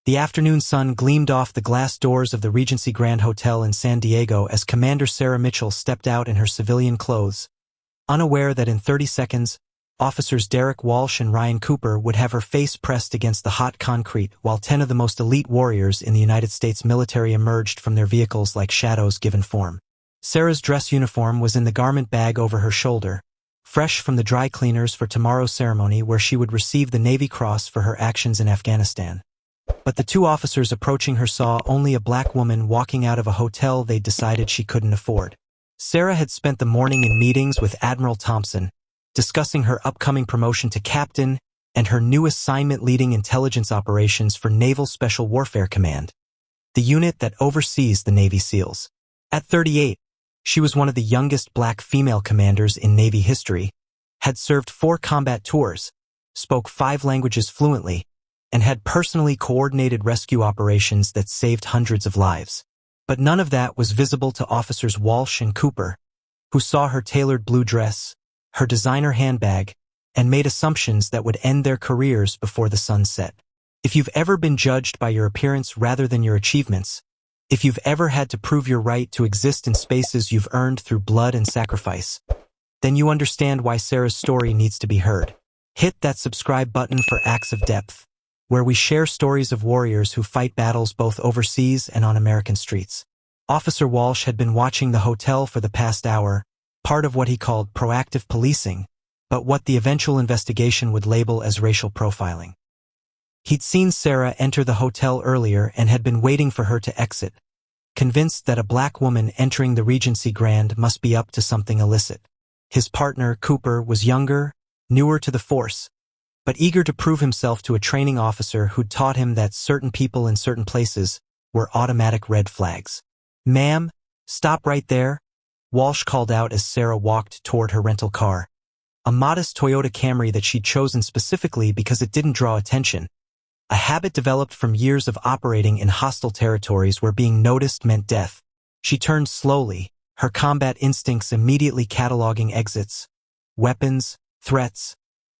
The afternoon sun gleamed off the glass doors of the Regency Grand Hotel in San Diego as Commander Sarah Mitchell stepped out in her civilian clothes, unaware that in 30 seconds, officers Derek Walsh and Ryan Cooper would have her face pressed against the hot concrete while 10 of the most elite warriors in the United States military emerged from their vehicles like shadows given form. Sarah's dress uniform was in the garment bag over her shoulder, fresh from the dry cleaners for tomorrow's ceremony where she would receive the Navy Cross for her actions in Afghanistan. But the two officers approaching her saw only a black woman walking out of a hotel they'd decided she couldn't afford. Sarah had spent the morning in meetings with Admiral Thompson, discussing her upcoming promotion to captain and her new assignment leading intelligence operations for Naval Special Warfare Command, the unit that oversees the Navy SEALs. At 38, she was one of the youngest black female commanders in Navy history, had served 4 combat tours, spoke 5 languages fluently, and had personally coordinated rescue operations that saved hundreds of lives. But none of that was visible to officers Walsh and Cooper, who saw her tailored blue dress, her designer handbag, and made assumptions that would end their careers before the sun set. If you've ever been judged by your appearance rather than your achievements, if you've ever had to prove your right to exist in spaces you've earned through blood and sacrifice, then you understand why Sarah's story needs to be heard. Hit that subscribe button for Acts of Depth, where we share stories of warriors who fight battles both overseas and on American streets. Officer Walsh had been watching the hotel for the past hour, part of what he called proactive policing, but what the eventual investigation would label as racial profiling. He'd seen Sarah enter the hotel earlier and had been waiting for her to exit, convinced that a black woman entering the Regency Grand must be up to something illicit. His partner, Cooper, was younger, newer to the force, but eager to prove himself to a training officer who'd taught him that certain people in certain places were automatic red flags. "Ma'am, stop right there," Walsh called out as Sarah walked toward her rental car, a modest Toyota Camry that she'd chosen specifically because it didn't draw attention, a habit developed from years of operating in hostile territories where being noticed meant death. She turned slowly, her combat instincts immediately cataloging exits, weapons, threats,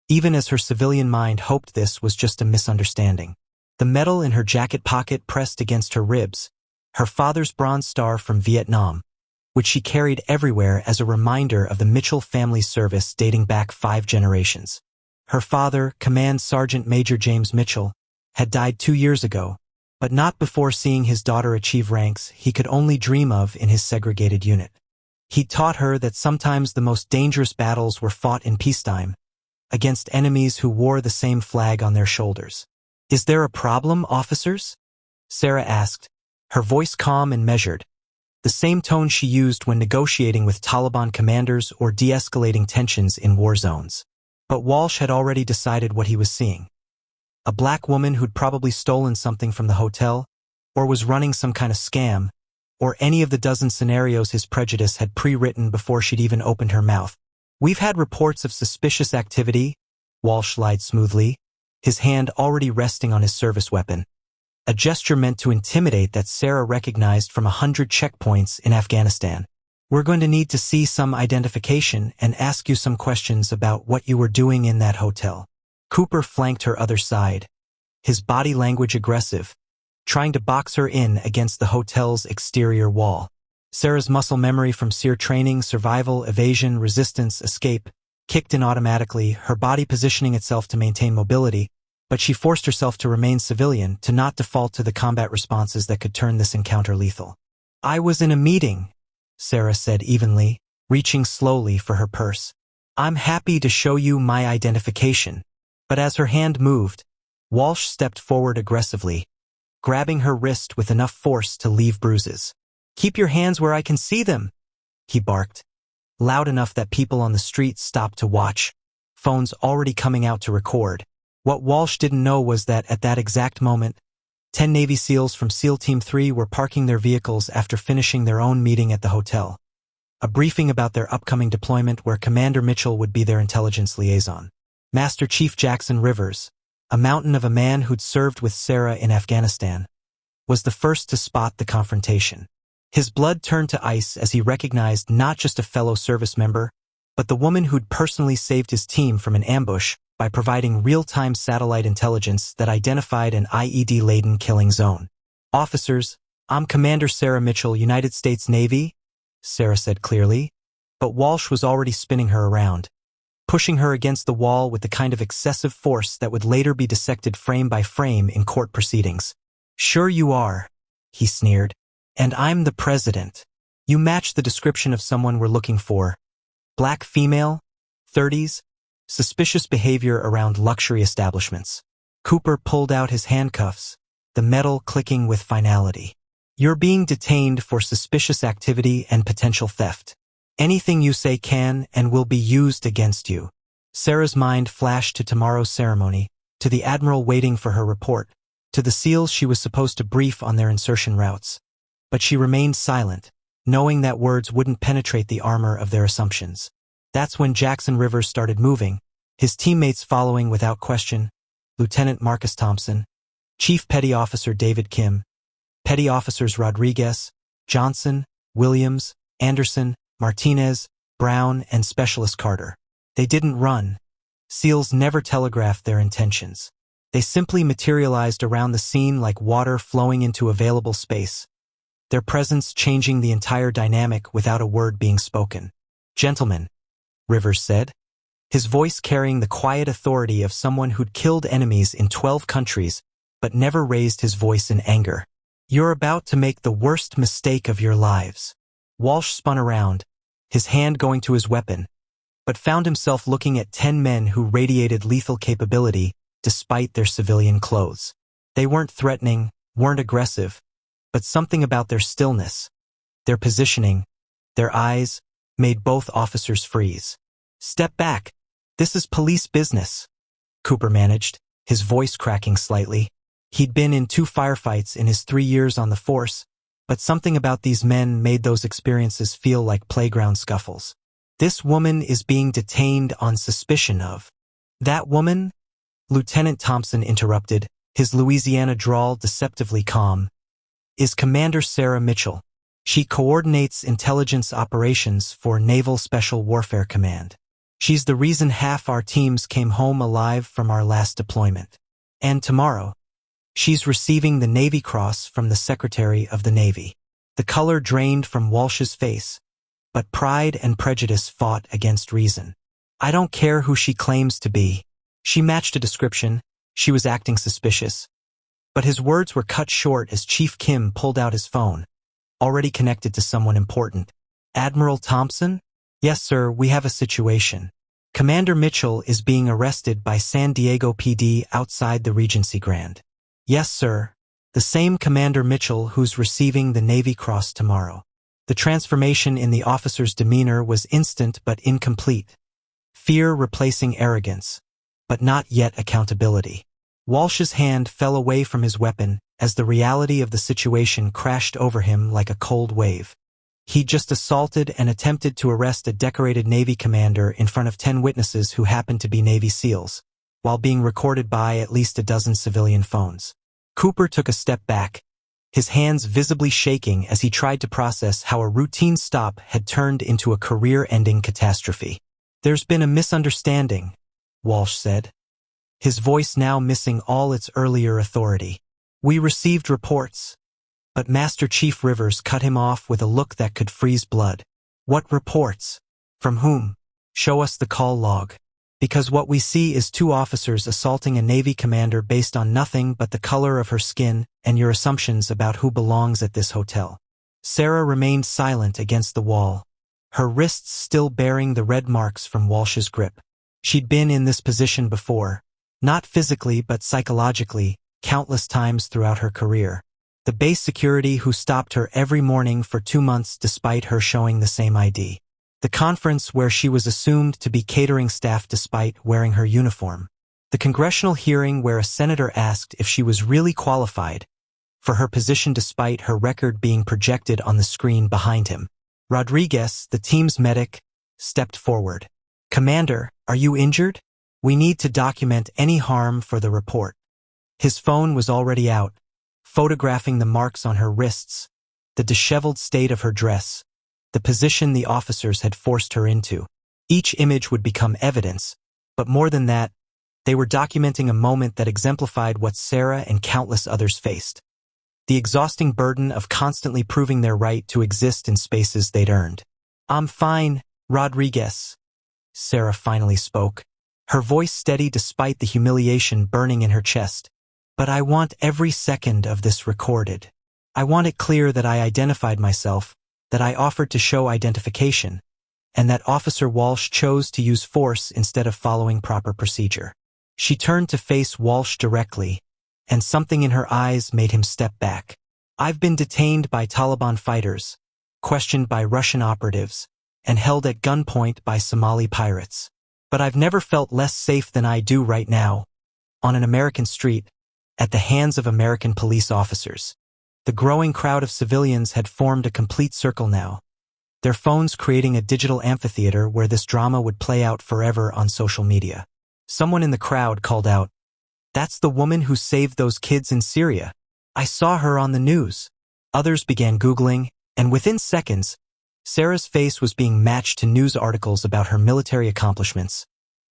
even as her civilian mind hoped this was just a misunderstanding. The medal in her jacket pocket pressed against her ribs, her father's Bronze Star from Vietnam, which she carried everywhere as a reminder of the Mitchell family service dating back 5 generations. Her father, Command Sergeant Major James Mitchell, had died 2 years ago, but not before seeing his daughter achieve ranks he could only dream of in his segregated unit. He taught her that sometimes the most dangerous battles were fought in peacetime, against enemies who wore the same flag on their shoulders. "Is there a problem, officers?" Sarah asked, her voice calm and measured, the same tone she used when negotiating with Taliban commanders or de-escalating tensions in war zones. But Walsh had already decided what he was seeing. A black woman who'd probably stolen something from the hotel, or was running some kind of scam, or any of the dozen scenarios his prejudice had pre-written before she'd even opened her mouth. "We've had reports of suspicious activity," Walsh lied smoothly, his hand already resting on his service weapon, a gesture meant to intimidate that Sarah recognized from 100 checkpoints in Afghanistan. "We're going to need to see some identification and ask you some questions about what you were doing in that hotel." Cooper flanked her other side, his body language aggressive, trying to box her in against the hotel's exterior wall. Sarah's muscle memory from SEER training, survival, evasion, resistance, escape, kicked in automatically, her body positioning itself to maintain mobility, but she forced herself to remain civilian, to not default to the combat responses that could turn this encounter lethal. "I was in a meeting," Sarah said evenly, reaching slowly for her purse. "I'm happy to show you my identification." But as her hand moved, Walsh stepped forward aggressively, grabbing her wrist with enough force to leave bruises. "Keep your hands where I can see them," he barked, loud enough that people on the street stopped to watch, phones already coming out to record. What Walsh didn't know was that at that exact moment, 10 Navy SEALs from SEAL Team 3 were parking their vehicles after finishing their own meeting at the hotel, a briefing about their upcoming deployment where Commander Mitchell would be their intelligence liaison. Master Chief Jackson Rivers, a mountain of a man who'd served with Sarah in Afghanistan, was the first to spot the confrontation. His blood turned to ice as he recognized not just a fellow service member, but the woman who'd personally saved his team from an ambush by providing real-time satellite intelligence that identified an IED-laden killing zone. "Officers, I'm Commander Sarah Mitchell, United States Navy," Sarah said clearly, but Walsh was already spinning her around, pushing her against the wall with the kind of excessive force that would later be dissected frame by frame in court proceedings. "Sure you are," he sneered. "And I'm the president. You match the description of someone we're looking for. Black female, 30s, suspicious behavior around luxury establishments." Cooper pulled out his handcuffs, the metal clicking with finality. "You're being detained for suspicious activity and potential theft. Anything you say can and will be used against you." Sarah's mind flashed to tomorrow's ceremony, to the admiral waiting for her report, to the SEALs she was supposed to brief on their insertion routes. But she remained silent, knowing that words wouldn't penetrate the armor of their assumptions. That's when Jackson Rivers started moving, his teammates following without question: Lieutenant Marcus Thompson, Chief Petty Officer David Kim, Petty Officers Rodriguez, Johnson, Williams, Anderson, Martinez, Brown, and Specialist Carter. They didn't run. SEALs never telegraphed their intentions. They simply materialized around the scene like water flowing into available space, their presence changing the entire dynamic without a word being spoken. "Gentlemen," Rivers said, his voice carrying the quiet authority of someone who'd killed enemies in 12 countries but never raised his voice in anger. "You're about to make the worst mistake of your lives." Walsh spun around, his hand going to his weapon, but found himself looking at 10 men who radiated lethal capability despite their civilian clothes. They weren't threatening, weren't aggressive, but something about their stillness, their positioning, their eyes, made both officers freeze. "Step back. This is police business," Cooper managed, his voice cracking slightly. He'd been in 2 firefights in his 3 years on the force, but something about these men made those experiences feel like playground scuffles. "This woman is being detained on suspicion of—" "That woman?" Lieutenant Thompson interrupted, his Louisiana drawl deceptively calm. "Is Commander Sarah Mitchell. She coordinates intelligence operations for Naval Special Warfare Command. She's the reason half our teams came home alive from our last deployment. And tomorrow, she's receiving the Navy Cross from the Secretary of the Navy." The color drained from Walsh's face, but pride and prejudice fought against reason. "I don't care who she claims to be. She matched a description. She was acting suspicious." But his words were cut short as Chief Kim pulled out his phone, already connected to someone important. "Admiral Thompson?" "Yes, sir, we have a situation. Commander Mitchell is being arrested by San Diego PD outside the Regency Grand." "Yes, sir. The same Commander Mitchell who's receiving the Navy Cross tomorrow." The transformation in the officer's demeanor was instant but incomplete. Fear replacing arrogance, but not yet accountability. Walsh's hand fell away from his weapon as the reality of the situation crashed over him like a cold wave. He'd just assaulted and attempted to arrest a decorated Navy commander in front of 10 witnesses who happened to be Navy SEALs, while being recorded by at least a dozen civilian phones. Cooper took a step back, his hands visibly shaking as he tried to process how a routine stop had turned into a career-ending catastrophe. "There's been a misunderstanding," Walsh said, his voice now missing all its earlier authority. "We received reports." But Master Chief Rivers cut him off with a look that could freeze blood. "What reports? From whom? Show us the call log. Because what we see is 2 officers assaulting a Navy commander based on nothing but the color of her skin and your assumptions about who belongs at this hotel." Sarah remained silent against the wall, her wrists still bearing the red marks from Walsh's grip. She'd been in this position before, not physically but psychologically, countless times throughout her career. The base security who stopped her every morning for 2 months despite her showing the same ID. The conference where she was assumed to be catering staff despite wearing her uniform. The congressional hearing where a senator asked if she was really qualified for her position despite her record being projected on the screen behind him. Rodriguez, the team's medic, stepped forward. "Commander, are you injured? We need to document any harm for the report." His phone was already out, photographing the marks on her wrists, the disheveled state of her dress, the position the officers had forced her into. Each image would become evidence, but more than that, They were documenting a moment that exemplified what Sarah and countless others faced. The exhausting burden of constantly proving their right to exist in spaces they'd earned. "I'm fine, Rodriguez," Sarah finally spoke, her voice steady despite the humiliation burning in her chest. "But I want every second of this recorded. I want it clear that I identified myself, that I offered to show identification, and that Officer Walsh chose to use force instead of following proper procedure." She turned to face Walsh directly, and something in her eyes made him step back. "I've been detained by Taliban fighters, questioned by Russian operatives, and held at gunpoint by Somali pirates. But I've never felt less safe than I do right now, on an American street, at the hands of American police officers." The growing crowd of civilians had formed a complete circle now, their phones creating a digital amphitheater where this drama would play out forever on social media. Someone in the crowd called out, "That's the woman who saved those kids in Syria. I saw her on the news." Others began Googling, and within seconds, Sarah's face was being matched to news articles about her military accomplishments,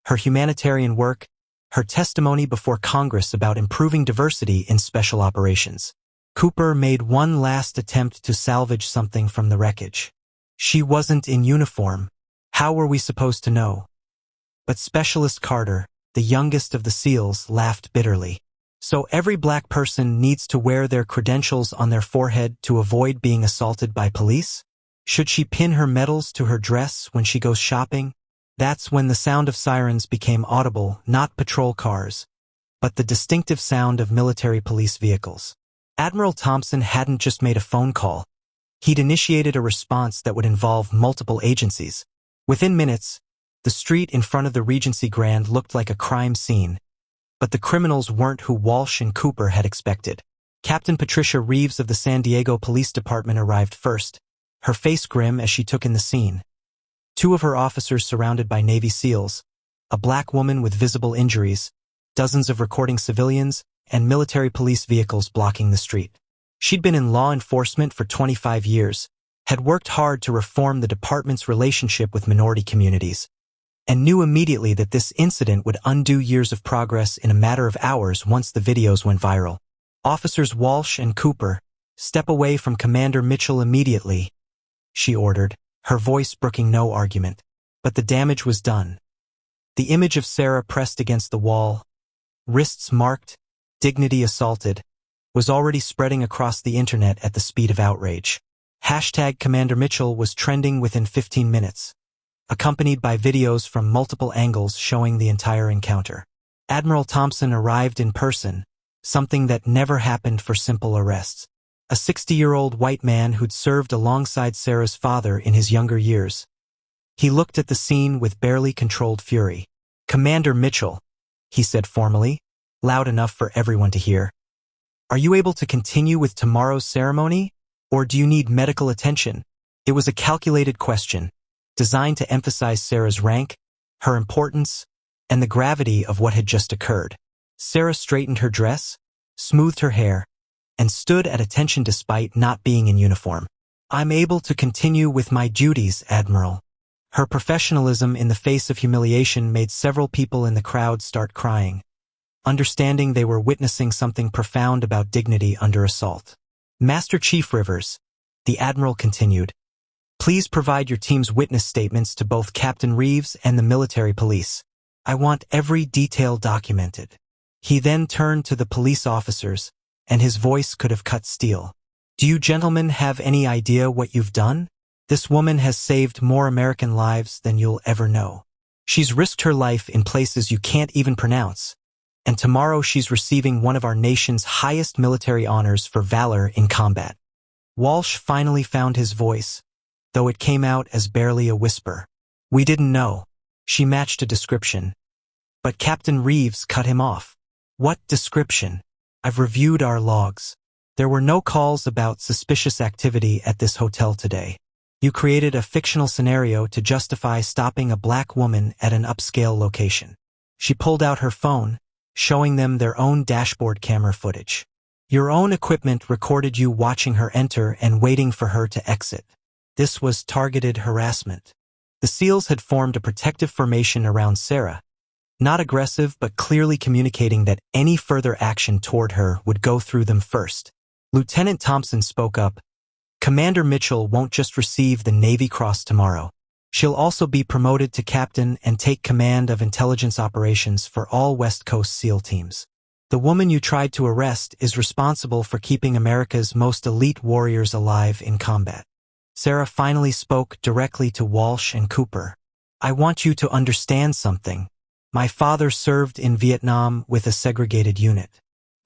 her humanitarian work, her testimony before Congress about improving diversity in special operations. Cooper made one last attempt to salvage something from the wreckage. "She wasn't in uniform. How were we supposed to know?" But Specialist Carter, the youngest of the SEALs, laughed bitterly. "So every black person needs to wear their credentials on their forehead to avoid being assaulted by police? Should she pin her medals to her dress when she goes shopping?" That's when the sound of sirens became audible, not patrol cars, but the distinctive sound of military police vehicles. Admiral Thompson hadn't just made a phone call. He'd initiated a response that would involve multiple agencies. Within minutes, the street in front of the Regency Grand looked like a crime scene. But the criminals weren't who Walsh and Cooper had expected. Captain Patricia Reeves of the San Diego Police Department arrived first, her face grim as she took in the scene. Two of her officers surrounded by Navy SEALs, a black woman with visible injuries, dozens of recording civilians, and military police vehicles blocking the street. She'd been in law enforcement for 25 years, had worked hard to reform the department's relationship with minority communities, and knew immediately that this incident would undo years of progress in a matter of hours once the videos went viral. "Officers Walsh and Cooper, step away from Commander Mitchell immediately," she ordered, her voice brooking no argument. But the damage was done. The image of Sarah pressed against the wall, wrists marked, dignity assaulted, was already spreading across the internet at the speed of outrage. #Commander Mitchell was trending within 15 minutes, accompanied by videos from multiple angles showing the entire encounter. Admiral Thompson arrived in person, something that never happened for simple arrests. A 60-year-old white man who'd served alongside Sarah's father in his younger years. He looked at the scene with barely controlled fury. "Commander Mitchell," he said formally, loud enough for everyone to hear. "Are you able to continue with tomorrow's ceremony, or do you need medical attention?" It was a calculated question, designed to emphasize Sarah's rank, her importance, and the gravity of what had just occurred. Sarah straightened her dress, smoothed her hair, and stood at attention despite not being in uniform. "I'm able to continue with my duties, Admiral." Her professionalism in the face of humiliation made several people in the crowd start crying, understanding they were witnessing something profound about dignity under assault. "Master Chief Rivers," the Admiral continued, "please provide your team's witness statements to both Captain Reeves and the military police. I want every detail documented." He then turned to the police officers, and his voice could have cut steel. "Do you gentlemen have any idea what you've done? This woman has saved more American lives than you'll ever know. She's risked her life in places you can't even pronounce, and tomorrow she's receiving one of our nation's highest military honors for valor in combat." Walsh finally found his voice, though it came out as barely a whisper. "We didn't know." She matched a description. But Captain Reeves cut him off. "What description? I've reviewed our logs. There were no calls about suspicious activity at this hotel today. You created a fictional scenario to justify stopping a black woman at an upscale location." She pulled out her phone, showing them their own dashboard camera footage. "Your own equipment recorded you watching her enter and waiting for her to exit. This was targeted harassment." The SEALs had formed a protective formation around Sarah, Not aggressive, but clearly communicating that any further action toward her would go through them first. Lieutenant Thompson spoke up. Commander Mitchell won't just receive the Navy Cross tomorrow. She'll also be promoted to captain and take command of intelligence operations for all West Coast SEAL teams. The woman you tried to arrest is responsible for keeping America's most elite warriors alive in combat. Sarah finally spoke directly to Walsh and Cooper. I want you to understand something. My father served in Vietnam with a segregated unit.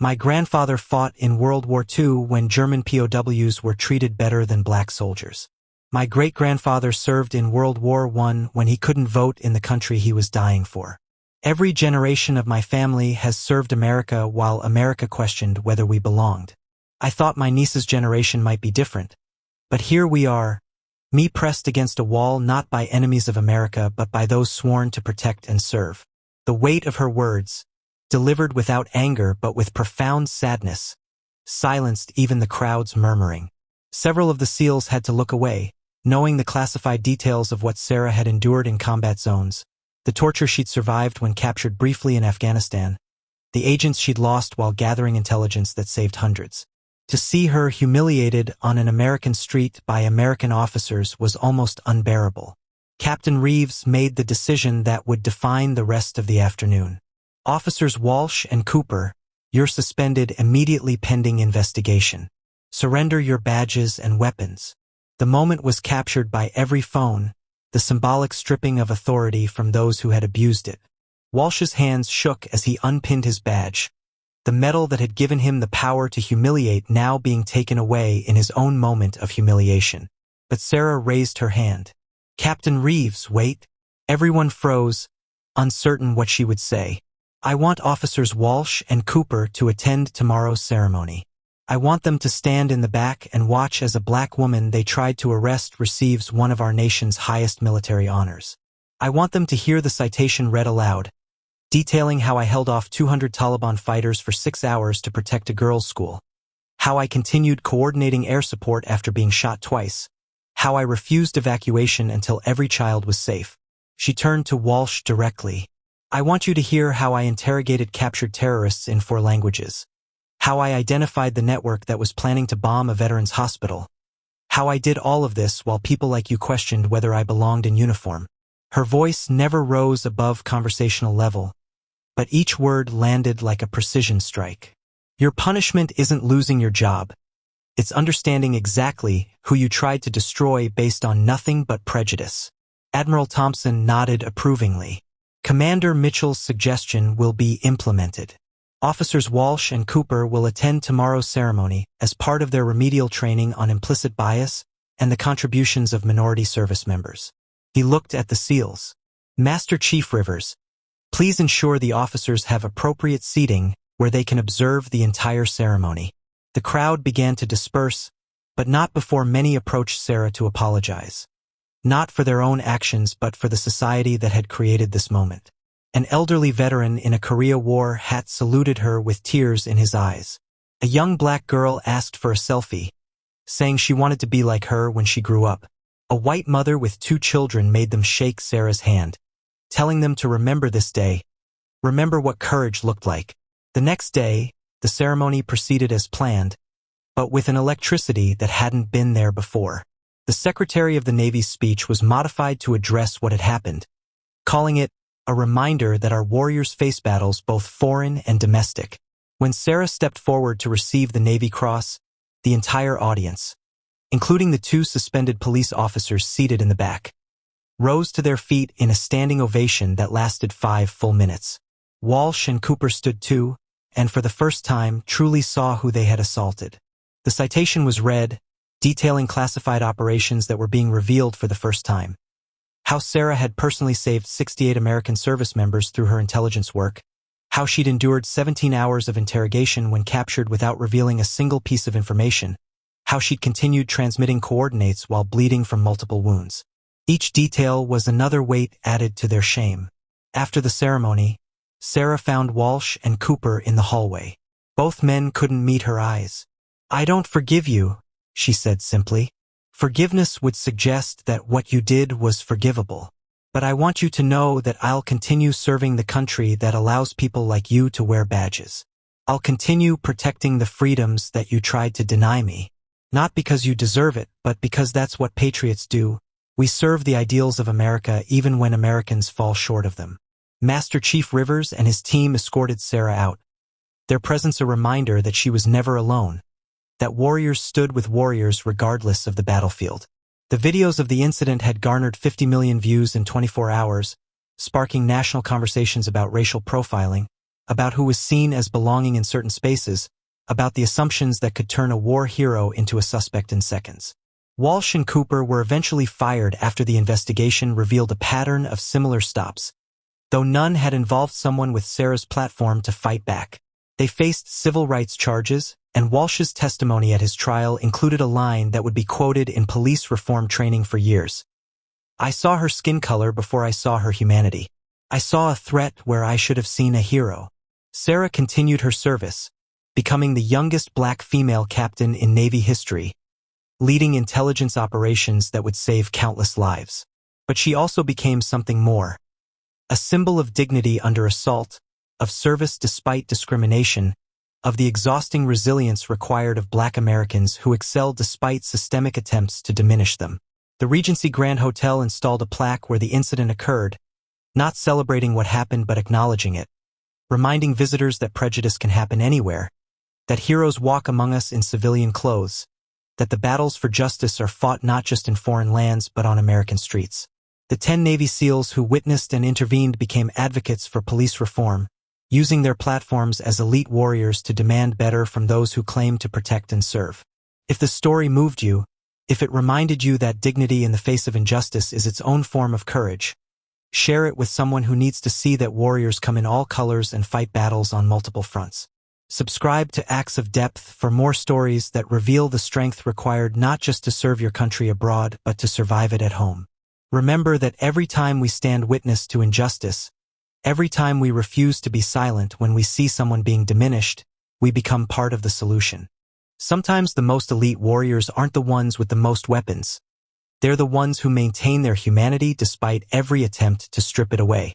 My grandfather fought in World War II when German POWs were treated better than black soldiers. My great-grandfather served in World War I when he couldn't vote in the country he was dying for. Every generation of my family has served America while America questioned whether we belonged. I thought my niece's generation might be different. But here we are, me pressed against a wall not by enemies of America but by those sworn to protect and serve. The weight of her words, delivered without anger but with profound sadness, silenced even the crowd's murmuring. Several of the SEALs had to look away, knowing the classified details of what Sarah had endured in combat zones, the torture she'd survived when captured briefly in Afghanistan, the agents she'd lost while gathering intelligence that saved hundreds. To see her humiliated on an American street by American officers was almost unbearable. Captain Reeves made the decision that would define the rest of the afternoon. Officers Walsh and Cooper, you're suspended immediately pending investigation. Surrender your badges and weapons. The moment was captured by every phone, the symbolic stripping of authority from those who had abused it. Walsh's hands shook as he unpinned his badge, the medal that had given him the power to humiliate now being taken away in his own moment of humiliation. But Sarah raised her hand. Captain Reeves, wait. Everyone froze, uncertain what she would say. I want Officers Walsh and Cooper to attend tomorrow's ceremony. I want them to stand in the back and watch as a black woman they tried to arrest receives one of our nation's highest military honors. I want them to hear the citation read aloud, detailing how I held off 200 Taliban fighters for 6 hours to protect a girls' school, how I continued coordinating air support after being shot twice, how I refused evacuation until every child was safe. She turned to Walsh directly. I want you to hear how I interrogated captured terrorists in 4 languages, how I identified the network that was planning to bomb a veterans' hospital, how I did all of this while people like you questioned whether I belonged in uniform. Her voice never rose above conversational level, but each word landed like a precision strike. Your punishment isn't losing your job. It's understanding exactly who you tried to destroy based on nothing but prejudice. Admiral Thompson nodded approvingly. Commander Mitchell's suggestion will be implemented. Officers Walsh and Cooper will attend tomorrow's ceremony as part of their remedial training on implicit bias and the contributions of minority service members. He looked at the SEALs. Master Chief Rivers, please ensure the officers have appropriate seating where they can observe the entire ceremony. The crowd began to disperse, but not before many approached Sarah to apologize. Not for their own actions, but for the society that had created this moment. An elderly veteran in a Korea War hat saluted her with tears in his eyes. A young black girl asked for a selfie, saying she wanted to be like her when she grew up. A white mother with 2 children made them shake Sarah's hand, telling them to remember this day, remember what courage looked like. The next day, the ceremony proceeded as planned, but with an electricity that hadn't been there before. The Secretary of the Navy's speech was modified to address what had happened, calling it a reminder that our warriors face battles both foreign and domestic. When Sarah stepped forward to receive the Navy Cross, the entire audience, including the 2 suspended police officers seated in the back, rose to their feet in a standing ovation that lasted 5 full minutes. Walsh and Cooper stood too, and for the first time truly saw who they had assaulted. The citation was read, detailing classified operations that were being revealed for the first time. How Sarah had personally saved 68 American service members through her intelligence work, how she'd endured 17 hours of interrogation when captured without revealing a single piece of information, how she'd continued transmitting coordinates while bleeding from multiple wounds. Each detail was another weight added to their shame. After the ceremony, Sarah found Walsh and Cooper in the hallway. Both men couldn't meet her eyes. I don't forgive you, she said simply. Forgiveness would suggest that what you did was forgivable. But I want you to know that I'll continue serving the country that allows people like you to wear badges. I'll continue protecting the freedoms that you tried to deny me. Not because you deserve it, but because that's what patriots do. We serve the ideals of America even when Americans fall short of them. Master Chief Rivers and his team escorted Sarah out, their presence a reminder that she was never alone, that warriors stood with warriors regardless of the battlefield. The videos of the incident had garnered 50 million views in 24 hours, sparking national conversations about racial profiling, about who was seen as belonging in certain spaces, about the assumptions that could turn a war hero into a suspect in seconds. Walsh and Cooper were eventually fired after the investigation revealed a pattern of similar stops, though none had involved someone with Sarah's platform to fight back. They faced civil rights charges, and Walsh's testimony at his trial included a line that would be quoted in police reform training for years. "I saw her skin color before I saw her humanity. I saw a threat where I should have seen a hero." Sarah continued her service, becoming the youngest black female captain in Navy history, leading intelligence operations that would save countless lives. But she also became something more. A symbol of dignity under assault, of service despite discrimination, of the exhausting resilience required of Black Americans who excelled despite systemic attempts to diminish them. The Regency Grand Hotel installed a plaque where the incident occurred, not celebrating what happened but acknowledging it, reminding visitors that prejudice can happen anywhere, that heroes walk among us in civilian clothes, that the battles for justice are fought not just in foreign lands but on American streets. The 10 Navy SEALs who witnessed and intervened became advocates for police reform, using their platforms as elite warriors to demand better from those who claim to protect and serve. If the story moved you, if it reminded you that dignity in the face of injustice is its own form of courage, share it with someone who needs to see that warriors come in all colors and fight battles on multiple fronts. Subscribe to Acts of Depth for more stories that reveal the strength required not just to serve your country abroad but to survive it at home. Remember that every time we stand witness to injustice, every time we refuse to be silent when we see someone being diminished, we become part of the solution. Sometimes the most elite warriors aren't the ones with the most weapons. They're the ones who maintain their humanity despite every attempt to strip it away.